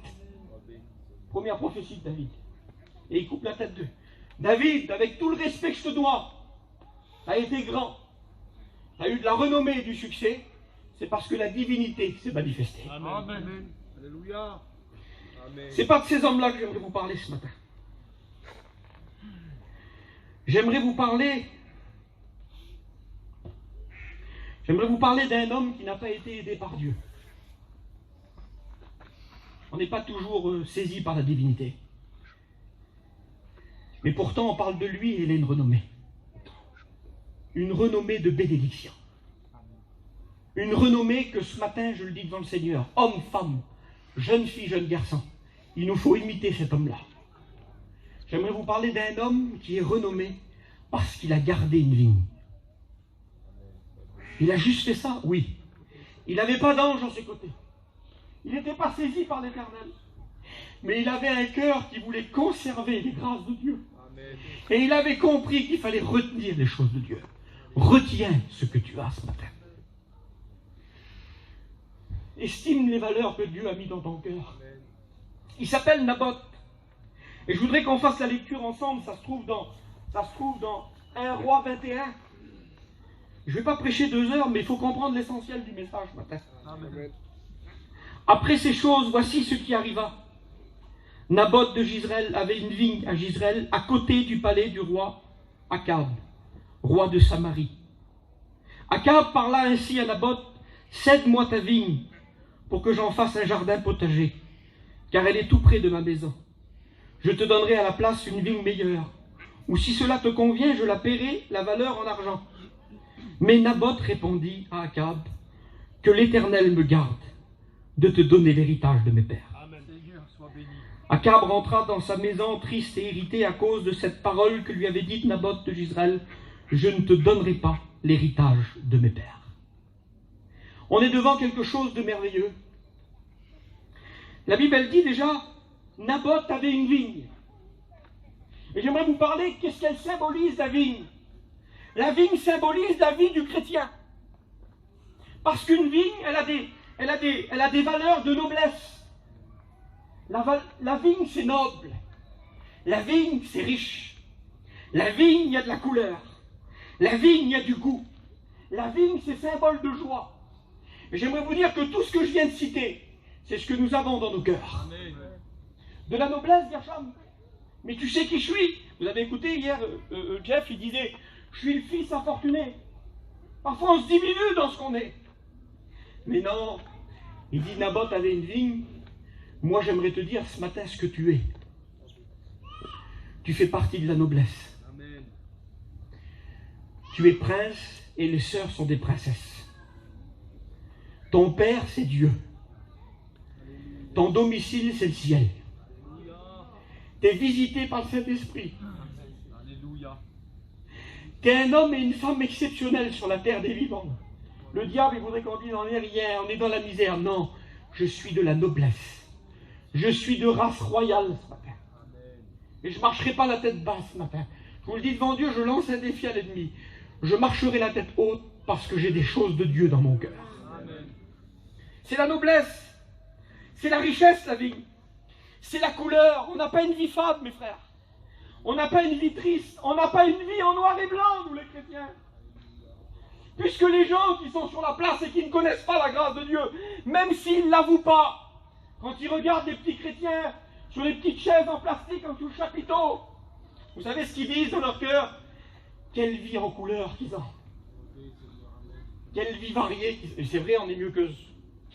Première prophétie de David. Et il coupe la tête d'eux. David, avec tout le respect que je te dois, tu as été grand. Tu as eu de la renommée et du succès. C'est parce que la divinité s'est manifestée. Amen. Amen. Alléluia. C'est pas de ces hommes-là que j'aimerais vous parler ce matin. J'aimerais vous parler d'un homme qui n'a pas été aidé par Dieu. On n'est pas toujours saisi par la divinité. Mais pourtant, on parle de lui et il a une renommée. une renommée de bénédiction. Une renommée que ce matin, je le dis devant le Seigneur, homme, femme, jeune fille, jeune garçon, il nous faut imiter cet homme-là. J'aimerais vous parler d'un homme qui est renommé parce qu'il a gardé une vigne. Il a juste fait ça, oui. Il n'avait pas d'ange à ses côtés. Il n'était pas saisi par l'Éternel. Mais il avait un cœur qui voulait conserver les grâces de Dieu. Amen. Et il avait compris qu'il fallait retenir les choses de Dieu. Retiens ce que tu as ce matin. Estime les valeurs que Dieu a mis dans ton cœur. Il s'appelle Naboth. Et je voudrais qu'on fasse la lecture ensemble. Ça se trouve dans 1 Roi 21. Je ne vais pas prêcher 2 heures, mais il faut comprendre l'essentiel du message ce matin. Amen. Après ces choses, voici ce qui arriva. Naboth de Jezreel avait une vigne à Jezreel, à côté du palais du roi Akab, roi de Samarie. Akab parla ainsi à Naboth, « Cède-moi ta vigne, pour que j'en fasse un jardin potager, car elle est tout près de ma maison. Je te donnerai à la place une vigne meilleure, ou si cela te convient, je la paierai la valeur en argent. » Mais Naboth répondit à Akab, « Que l'Éternel me garde de te donner l'héritage de mes pères. » Akab rentra dans sa maison triste et irrité à cause de cette parole que lui avait dite Naboth de Jezreel, « Je ne te donnerai pas l'héritage de mes pères. » On est devant quelque chose de merveilleux. La Bible, elle dit déjà, Naboth avait une vigne. Et j'aimerais vous parler, qu'est-ce qu'elle symbolise, la vigne? La vigne symbolise la vie du chrétien. Parce qu'une vigne, elle a des valeurs de noblesse. La vigne, c'est noble. La vigne, c'est riche. La vigne, il y a de la couleur. La vigne, il y a du goût. La vigne, c'est symbole de joie. Et j'aimerais vous dire que tout ce que je viens de citer, c'est ce que nous avons dans nos cœurs. Amen. De la noblesse, Gershom. Mais tu sais qui je suis? Vous avez écouté hier, Jeff, il disait, je suis le fils infortuné. Parfois, on se diminue dans ce qu'on est. Mais non, il dit, Naboth avait une vigne. Moi, j'aimerais te dire ce matin ce que tu es. Tu fais partie de la noblesse. Amen. Tu es prince et les sœurs sont des princesses. Ton père, c'est Dieu. Ton domicile, c'est le ciel. Tu es visité par le Saint-Esprit. Tu es un homme et une femme exceptionnels sur la terre des vivants. Le diable, il voudrait qu'on dise on n'est rien, on est dans la misère. Non, je suis de la noblesse. Je suis de race royale ce matin. Et je ne marcherai pas la tête basse ce matin. Je vous le dis devant Dieu, je lance un défi à l'ennemi. Je marcherai la tête haute parce que j'ai des choses de Dieu dans mon cœur. C'est la noblesse. C'est la richesse, la vie. C'est la couleur. On n'a pas une vie fade, mes frères. On n'a pas une vie triste. On n'a pas une vie en noir et blanc, nous les chrétiens. Puisque les gens qui sont sur la place et qui ne connaissent pas la grâce de Dieu, même s'ils ne l'avouent pas, quand ils regardent les petits chrétiens sur les petites chaises en plastique en dessous le chapiteau, vous savez ce qu'ils disent dans leur cœur? Quelle vie en couleur qu'ils ont. Quelle vie variée. Et c'est vrai, on est mieux qu'eux.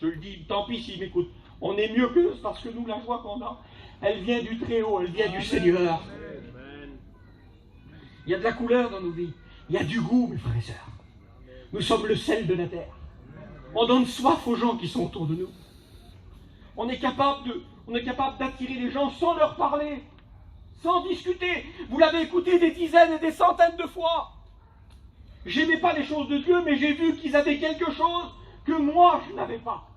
Je le dis, tant pis s'ils m'écoutent. On est mieux qu'eux parce que nous, la joie qu'on a, elle vient du Très-Haut, elle vient du Seigneur. Il y a de la couleur dans nos vies. Il y a du goût, mes frères et sœurs. Nous sommes le sel de la terre. On donne soif aux gens qui sont autour de nous. On est capable d'attirer les gens sans leur parler, sans discuter. Vous l'avez écouté des dizaines et des centaines de fois. J'aimais pas les choses de Dieu, mais j'ai vu qu'ils avaient quelque chose que moi, je n'avais pas.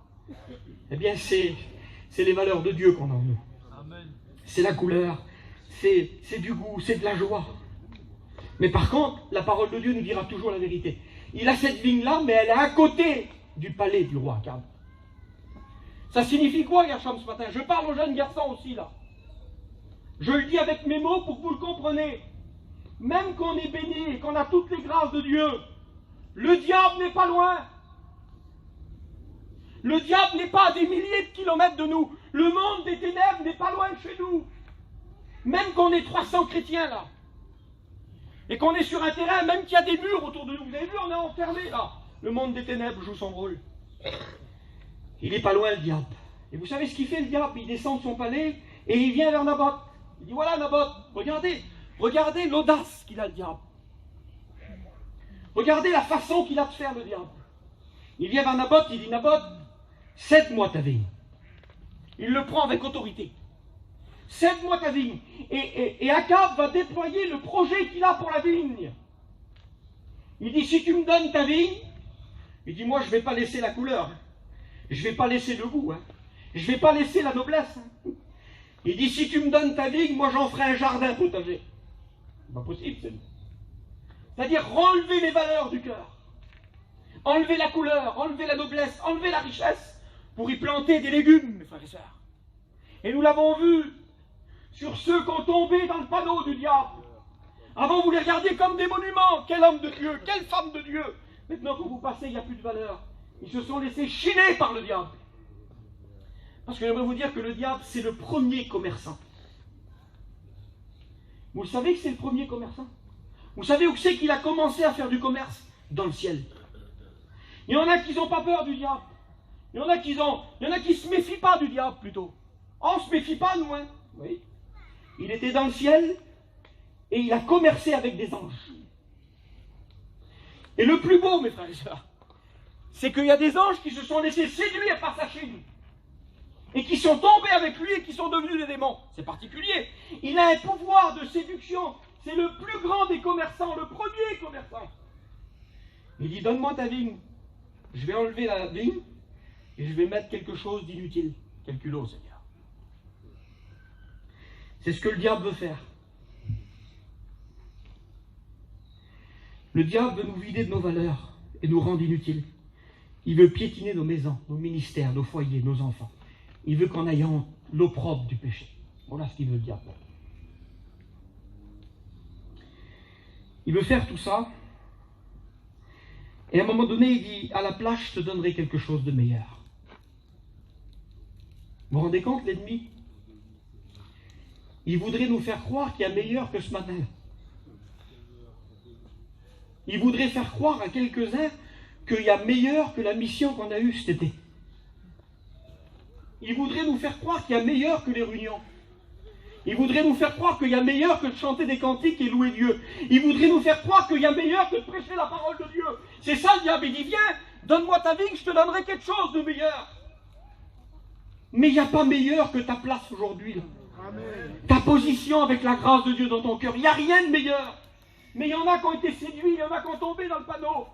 Eh bien, c'est les valeurs de Dieu qu'on a en nous. C'est la couleur, c'est du goût, c'est de la joie. Mais par contre, la parole de Dieu nous dira toujours la vérité. Il a cette vigne-là, mais elle est à côté du palais du roi Akab. Ça signifie quoi, Gershom, ce matin? Je parle aux jeunes garçons aussi, là. Je le dis avec mes mots pour que vous le compreniez. Même qu'on est béni et qu'on a toutes les grâces de Dieu, le diable n'est pas loin. Le diable n'est pas à des milliers de kilomètres de nous. Le monde des ténèbres n'est pas loin de chez nous. Même qu'on est 300 chrétiens, là. Et qu'on est sur un terrain, même qu'il y a des murs autour de nous. Vous avez vu, on est enfermés, là. Le monde des ténèbres joue son rôle. Il n'est pas loin, le diable. Et vous savez ce qu'il fait, le diable? Il descend de son palais et il vient vers Naboth. Il dit, voilà Naboth, regardez l'audace qu'il a, le diable. Regardez la façon qu'il a de faire, le diable. Il vient vers Naboth, il dit, Naboth, cède-moi ta vigne. Il le prend avec autorité. Cède-moi ta vigne. Et Akab va déployer le projet qu'il a pour la vigne. Il dit, si tu me donnes ta vigne, il dit, moi je ne vais pas laisser la couleur. Je ne vais pas laisser le goût. Je ne vais pas laisser la noblesse. Il dit, si tu me donnes ta vigne, moi j'en ferai un jardin potager. C'est pas possible, c'est-à-dire relever les valeurs du cœur. Enlever la couleur, enlever la noblesse, enlever la richesse, pour y planter des légumes, mes frères et sœurs. Et nous l'avons vu sur ceux qui ont tombé dans le panneau du diable. Avant, vous les regardiez comme des monuments. Quel homme de Dieu, quelle femme de Dieu. Maintenant, quand vous passez, il n'y a plus de valeur. Ils se sont laissés chiner par le diable. Parce que j'aimerais vous dire que le diable, c'est le premier commerçant. Vous le savez que c'est le premier commerçant? Vous savez où c'est qu'il a commencé à faire du commerce? Dans le ciel. Il y en a qui n'ont pas peur du diable. Il y en a qui ne se méfient pas du diable, plutôt. Oh, on ne se méfie pas, nous, hein? Oui. Il était dans le ciel et il a commercé avec des anges. Et le plus beau, mes frères et sœurs, c'est qu'il y a des anges qui se sont laissés séduire par sa chine et qui sont tombés avec lui et qui sont devenus des démons. C'est particulier. Il a un pouvoir de séduction. C'est le plus grand des commerçants, le premier commerçant. Il dit, donne-moi ta vigne. Je vais enlever la vigne et je vais mettre quelque chose d'inutile. Quel culot, Seigneur. C'est ce que le diable veut faire. Le diable veut nous vider de nos valeurs et nous rendre inutiles. Il veut piétiner nos maisons, nos ministères, nos foyers, nos enfants. Il veut qu'en ayant l'opprobre du péché. Voilà ce qu'il veut, le diable. Il veut faire tout ça. Et à un moment donné, il dit, à la place, je te donnerai quelque chose de meilleur. Vous vous rendez compte, l'ennemi? Il voudrait nous faire croire qu'il y a meilleur que ce matin. Il voudrait faire croire à quelques-uns qu'il y a meilleur que la mission qu'on a eue cet été. Il voudrait nous faire croire qu'il y a meilleur que les réunions. Il voudrait nous faire croire qu'il y a meilleur que de chanter des cantiques et louer Dieu. Il voudrait nous faire croire qu'il y a meilleur que de prêcher la parole de Dieu. C'est ça le diable. Il dit, viens, donne-moi ta vigne, je te donnerai quelque chose de meilleur. Mais il n'y a pas meilleur que ta place aujourd'hui. Ta position avec la grâce de Dieu dans ton cœur. Il n'y a rien de meilleur. Mais il y en a qui ont été séduits, il y en a qui ont tombé dans le panneau.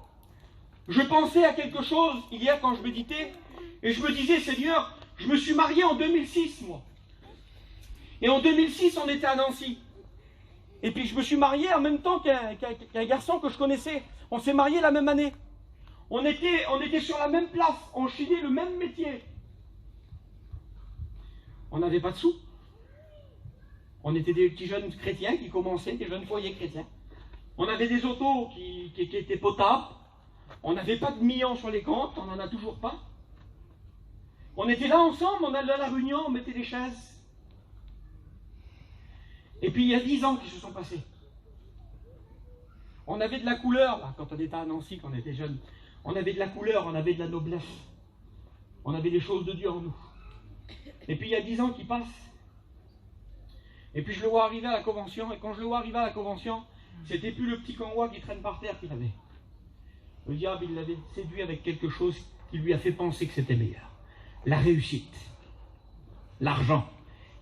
Je pensais à quelque chose hier quand je méditais, et je me disais, Seigneur, je me suis marié en 2006, moi. Et en 2006, on était à Nancy. Et puis je me suis marié en même temps qu'un garçon que je connaissais. On s'est mariés la même année. On était sur la même place, on chinait le même métier. On n'avait pas de sous. On était des petits jeunes chrétiens qui commençaient, des jeunes foyers chrétiens. On avait des autos qui étaient potables. On n'avait pas de millions sur les comptes, on n'en a toujours pas. On était là ensemble, on allait à la réunion, on mettait des chaises. Et puis il y a 10 ans qui se sont passés. On avait de la couleur, là, quand on était à Nancy, quand on était jeunes. On avait de la couleur, on avait de la noblesse. On avait des choses de Dieu en nous. Et puis il y a 10 ans qui passent. Et puis je le vois arriver à la convention, et quand je le vois arriver à la convention, c'était plus le petit convoi qui traîne par terre qu'il avait. Le diable, il l'avait séduit avec quelque chose qui lui a fait penser que c'était meilleur. La réussite. L'argent.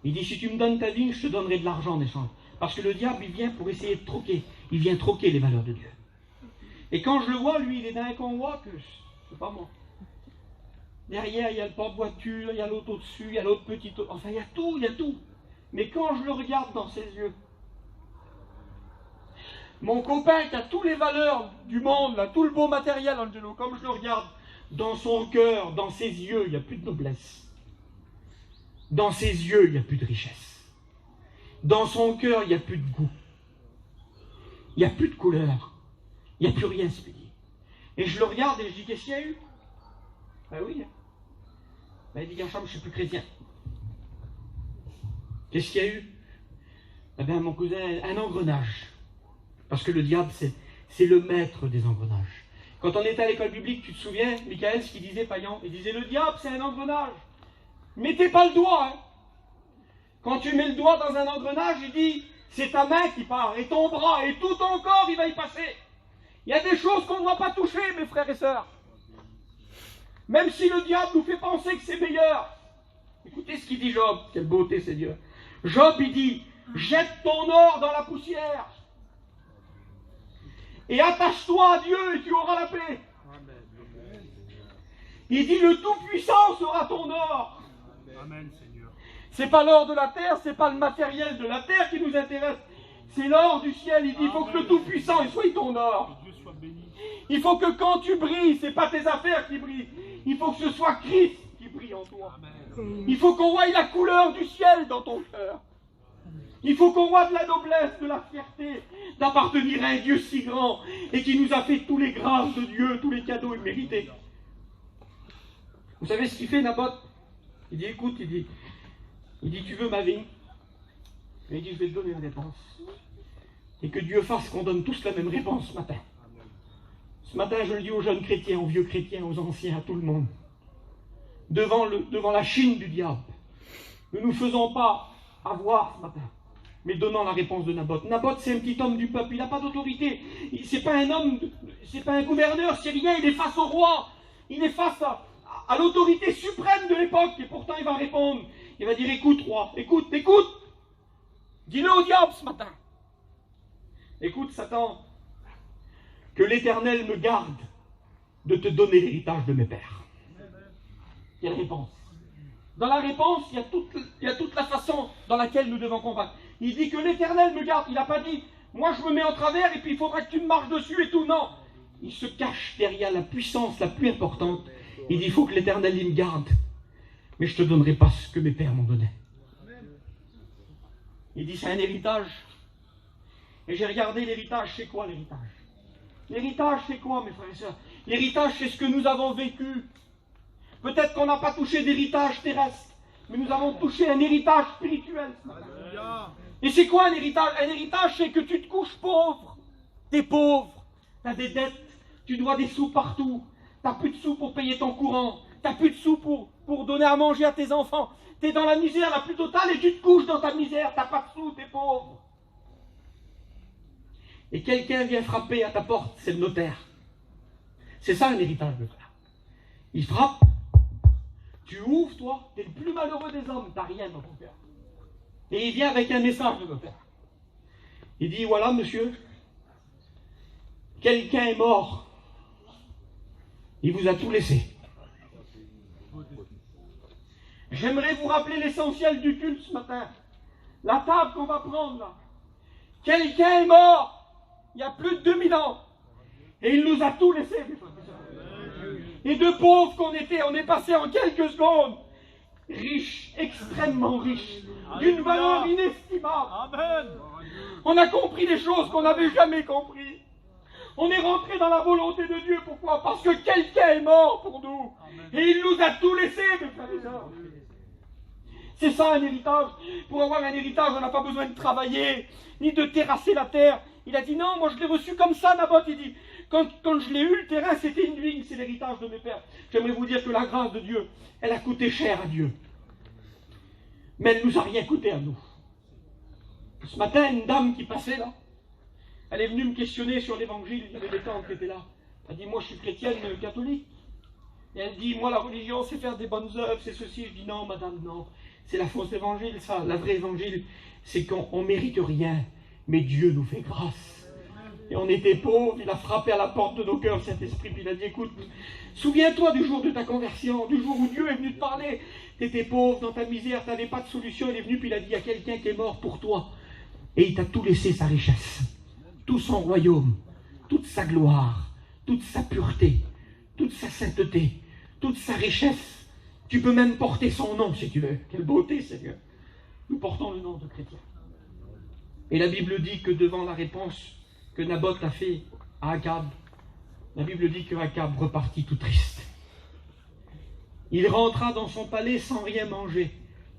Il dit, si tu me donnes ta vigne, je te donnerai de l'argent en échange. Parce que le diable, il vient pour essayer de troquer. Il vient troquer les valeurs de Dieu. Et quand je le vois, lui, il est dans un convoi que c'est pas moi. Derrière, il y a le porte-voiture, il y a l'autre au-dessus, il y a l'autre petit... Enfin, il y a tout, il y a tout. Mais quand je le regarde dans ses yeux, mon copain qui a toutes les valeurs du monde, là, tout le beau matériel, Angelo, comme je le regarde, dans son cœur, dans ses yeux, il n'y a plus de noblesse. Dans ses yeux, il n'y a plus de richesse. Dans son cœur, il n'y a plus de goût. Il n'y a plus de couleur. Il n'y a plus rien, ce petit. Et je le regarde et je dis, qu'est-ce qu'il y a eu? Ben oui. Ben, il dit, Gershom, je ne suis plus chrétien. Qu'est-ce qu'il y a eu? Eh bien, mon cousin, un engrenage. Parce que le diable, c'est le maître des engrenages. Quand on était à l'école biblique, tu te souviens, Michael, ce qu'il disait, Payan? Il disait, le diable, c'est un engrenage. Mettez pas le doigt. Hein. Quand tu mets le doigt dans un engrenage, il dit, c'est ta main qui part, et ton bras, et tout ton corps, il va y passer. Il y a des choses qu'on ne doit pas toucher, mes frères et sœurs. Même si le diable nous fait penser que c'est meilleur. Écoutez ce qu'il dit Job. Quelle beauté c'est Dieu. Job, il dit, jette ton or dans la poussière. Et attache-toi à Dieu et tu auras la paix. Il dit, le Tout-Puissant sera ton or. Amen, Seigneur. C'est pas l'or de la terre, c'est pas le matériel de la terre qui nous intéresse. C'est l'or du ciel. Il dit, il faut que le Tout-Puissant soit ton or. Que Dieu soit béni. Il faut que quand tu brilles, c'est pas tes affaires qui brillent. Il faut que ce soit Christ qui brille en toi. Amen. Il faut qu'on voie la couleur du ciel dans ton cœur. Il faut qu'on voie de la noblesse, de la fierté, d'appartenir à un Dieu si grand et qui nous a fait tous les grâces de Dieu, tous les cadeaux mérités. Vous savez ce qu'il fait, Naboth? Il dit, écoute, il dit, tu veux ma vie? Et il dit, je vais te donner une réponse. Et que Dieu fasse qu'on donne tous la même réponse ce matin. Ce matin, je le dis aux jeunes chrétiens, aux vieux chrétiens, aux anciens, à tout le monde. Devant la chine du diable, ne nous faisons pas avoir ce matin, mais donnant la réponse de Naboth. Naboth, c'est un petit homme du peuple, il n'a pas d'autorité. C'est pas un homme, c'est pas un gouverneur, c'est rien, il est face au roi. Il est face à l'autorité suprême de l'époque, et pourtant il va répondre. Il va dire, écoute, roi, écoute. Dis-le au diable ce matin. Écoute, Satan, que l'Éternel me garde de te donner l'héritage de mes pères. Quelle réponse? Dans la réponse, il y a toute la façon dans laquelle nous devons combattre. Il dit que l'Éternel me garde. Il n'a pas dit, moi je me mets en travers et puis il faudra que tu me marches dessus et tout. Non. Il se cache derrière la puissance la plus importante. Il dit, il faut que l'Éternel il me garde. Mais je ne te donnerai pas ce que mes pères m'ont donné. Il dit, c'est un héritage. Et j'ai regardé l'héritage, c'est quoi l'héritage? L'héritage, c'est quoi, mes frères et sœurs? L'héritage, c'est ce que nous avons vécu. Peut-être qu'on n'a pas touché d'héritage terrestre, mais nous avons touché un héritage spirituel. Et c'est quoi un héritage? Un héritage, c'est que tu te couches pauvre. T'es pauvre, t'as des dettes, tu dois des sous partout. T'as plus de sous pour payer ton courant, t'as plus de sous pour donner à manger à tes enfants. T'es dans la misère la plus totale et tu te couches dans ta misère, t'as pas de sous, t'es pauvre. Et quelqu'un vient frapper à ta porte, c'est le notaire. C'est ça un héritage, le frère. Il frappe, tu ouvres, toi, t'es le plus malheureux des hommes, t'as rien dans ton cœur. Et il vient avec un message, le notaire. Il dit, voilà, monsieur, quelqu'un est mort. Il vous a tout laissé. J'aimerais vous rappeler l'essentiel du culte ce matin. La table qu'on va prendre là. Quelqu'un est mort il y a plus de 2000 ans. Et il nous a tout laissé. Et de pauvres qu'on était, on est passé en quelques secondes riches, extrêmement riches, d'une valeur inestimable. Amen. On a compris des choses qu'on n'avait jamais compris. On est rentré dans la volonté de Dieu. Pourquoi? Parce que quelqu'un est mort pour nous. Amen. Et il nous a tout laissé, mes frères et sœurs. C'est ça un héritage. Pour avoir un héritage, on n'a pas besoin de travailler, ni de terrasser la terre. Il a dit non, moi je l'ai reçu comme ça, Naboth. Il dit, quand je l'ai eu, le terrain, c'était une vigne, c'est l'héritage de mes pères. J'aimerais vous dire que la grâce de Dieu, elle a coûté cher à Dieu. Mais elle ne nous a rien coûté à nous. Ce matin, une dame qui passait là, elle est venue me questionner sur l'évangile. Il y avait des tantes qui étaient là. Elle dit, moi je suis chrétienne catholique. Et elle dit, moi la religion c'est faire des bonnes œuvres, c'est ceci. Je dis, non madame, non. C'est la fausse évangile ça. La vraie évangile, c'est qu'on ne mérite rien. Mais Dieu nous fait grâce. Et on était pauvres, il a frappé à la porte de nos cœurs, le Saint-Esprit, puis il a dit, écoute, souviens-toi du jour de ta conversion, du jour où Dieu est venu te parler. Tu étais pauvre dans ta misère, tu n'avais pas de solution, il est venu, puis il a dit, il y a quelqu'un qui est mort pour toi. Et il t'a tout laissé, sa richesse, tout son royaume, toute sa gloire, toute sa pureté, toute sa sainteté, toute sa richesse. Tu peux même porter son nom si tu veux. Quelle beauté, Seigneur. Nous portons le nom de chrétien. Et la Bible dit que devant la réponse que Naboth a fait à Akab, la Bible dit que Akab repartit tout triste. Il rentra dans son palais sans rien manger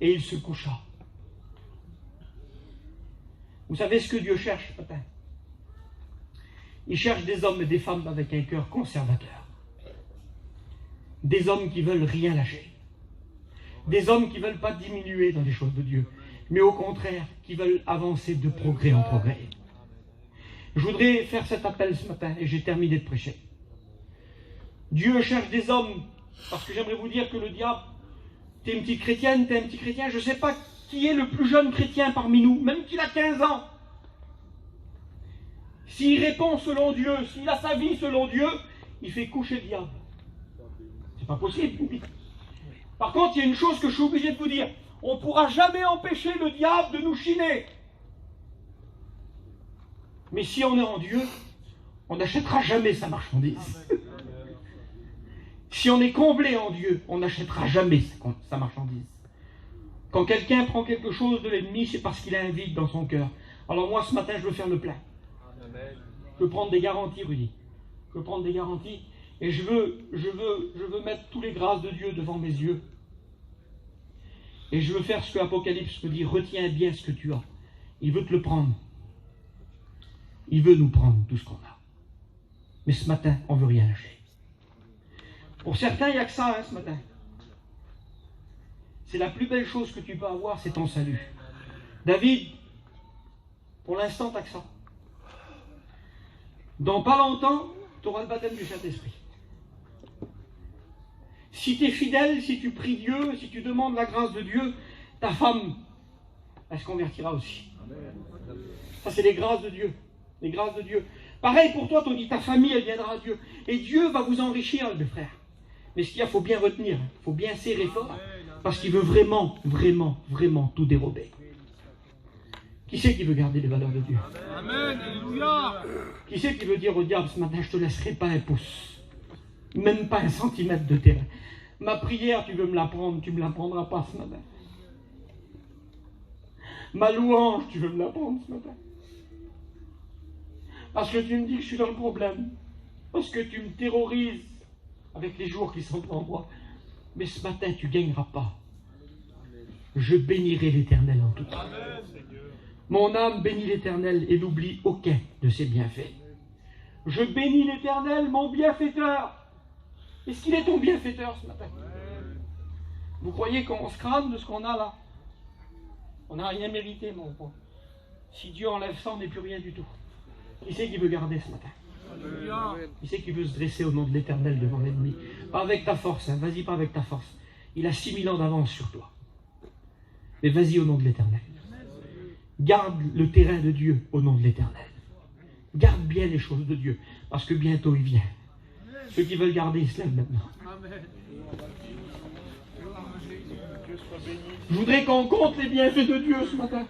et il se coucha. Vous savez ce que Dieu cherche ce matin? Il cherche des hommes et des femmes avec un cœur conservateur. Des hommes qui veulent rien lâcher. Des hommes qui ne veulent pas diminuer dans les choses de Dieu, mais au contraire, qui veulent avancer de progrès en progrès. Je voudrais faire cet appel ce matin et j'ai terminé de prêcher. Dieu cherche des hommes, parce que j'aimerais vous dire que le diable, t'es une petite chrétienne, t'es un petit chrétien, je ne sais pas qui est le plus jeune chrétien parmi nous, même qu'il a 15 ans. S'il répond selon Dieu, s'il a sa vie selon Dieu, il fait coucher le diable. C'est pas possible. Par contre, il y a une chose que je suis obligé de vous dire. On ne pourra jamais empêcher le diable de nous chiner. Mais si on est en Dieu, on n'achètera jamais sa marchandise. Si on est comblé en Dieu, on n'achètera jamais sa marchandise. Quand quelqu'un prend quelque chose de l'ennemi, c'est parce qu'il a un vide dans son cœur. Alors moi, ce matin, je veux faire le plein. Je veux prendre des garanties, Rudy. Je veux prendre des garanties. Et je veux mettre tous les grâces de Dieu devant mes yeux. Et je veux faire ce que l'Apocalypse me dit. Retiens bien ce que tu as. Il veut te le prendre. Il veut nous prendre tout ce qu'on a. Mais ce matin, on ne veut rien lâcher. Pour certains, il n'y a que ça ce matin. C'est la plus belle chose que tu peux avoir, c'est ton salut. David, pour l'instant, tu n'as que ça. Dans pas longtemps, tu auras le baptême du Saint-Esprit. Si tu es fidèle, si tu pries Dieu, si tu demandes la grâce de Dieu, ta femme, elle se convertira aussi. Ça, c'est les grâces de Dieu. Les grâces de Dieu. Pareil pour toi, on dit ta famille, elle viendra à Dieu. Et Dieu va vous enrichir, mes frères. Mais ce qu'il y a, il faut bien retenir, il faut bien serrer fort, parce qu'il veut vraiment, vraiment, vraiment tout dérober. Qui c'est qui veut garder les valeurs de Dieu? Amen, alléluia. Qui c'est qui veut dire au diable, ce matin, je ne te laisserai pas un pouce, même pas un centimètre de terrain. Ma prière, tu veux me la prendre, tu ne me la prendras pas ce matin. Ma louange, tu veux me la prendre ce matin. Parce que tu me dis que je suis dans le problème. Parce que tu me terrorises avec les jours qui sont devant moi. Mais ce matin, tu ne gagneras pas. Je bénirai l'Éternel en tout temps. Mon âme bénit l'Éternel et n'oublie aucun de ses bienfaits. Je bénis l'Éternel, mon bienfaiteur. Est-ce qu'il est ton bienfaiteur ce matin? Vous croyez qu'on se crame de ce qu'on a là? On n'a rien mérité, mon point. Si Dieu enlève ça, on n'est plus rien du tout. Qui c'est qui veut garder ce matin? Qui c'est qui veut se dresser au nom de l'Éternel devant l'ennemi? Pas avec ta force, hein. Vas-y pas avec ta force. Il a 6000 ans d'avance sur toi. Mais vas-y au nom de l'Éternel. Garde le terrain de Dieu au nom de l'Éternel. Garde bien les choses de Dieu, parce que bientôt il vient. Ceux qui veulent garder, ils se lèvent maintenant. Je voudrais qu'on compte les bienfaits de Dieu ce matin.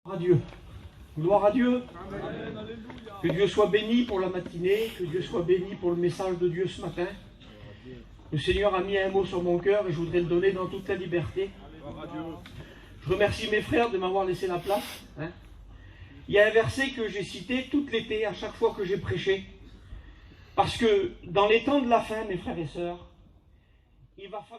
Gloire à Dieu. Gloire à Dieu. Que Dieu soit béni pour la matinée, que Dieu soit béni pour le message de Dieu ce matin. Le Seigneur a mis un mot sur mon cœur et je voudrais le donner dans toute la liberté. Je remercie mes frères de m'avoir laissé la place. Il y a un verset que j'ai cité tout l'été, à chaque fois que j'ai prêché. Parce que dans les temps de la fin, mes frères et sœurs, il va falloir...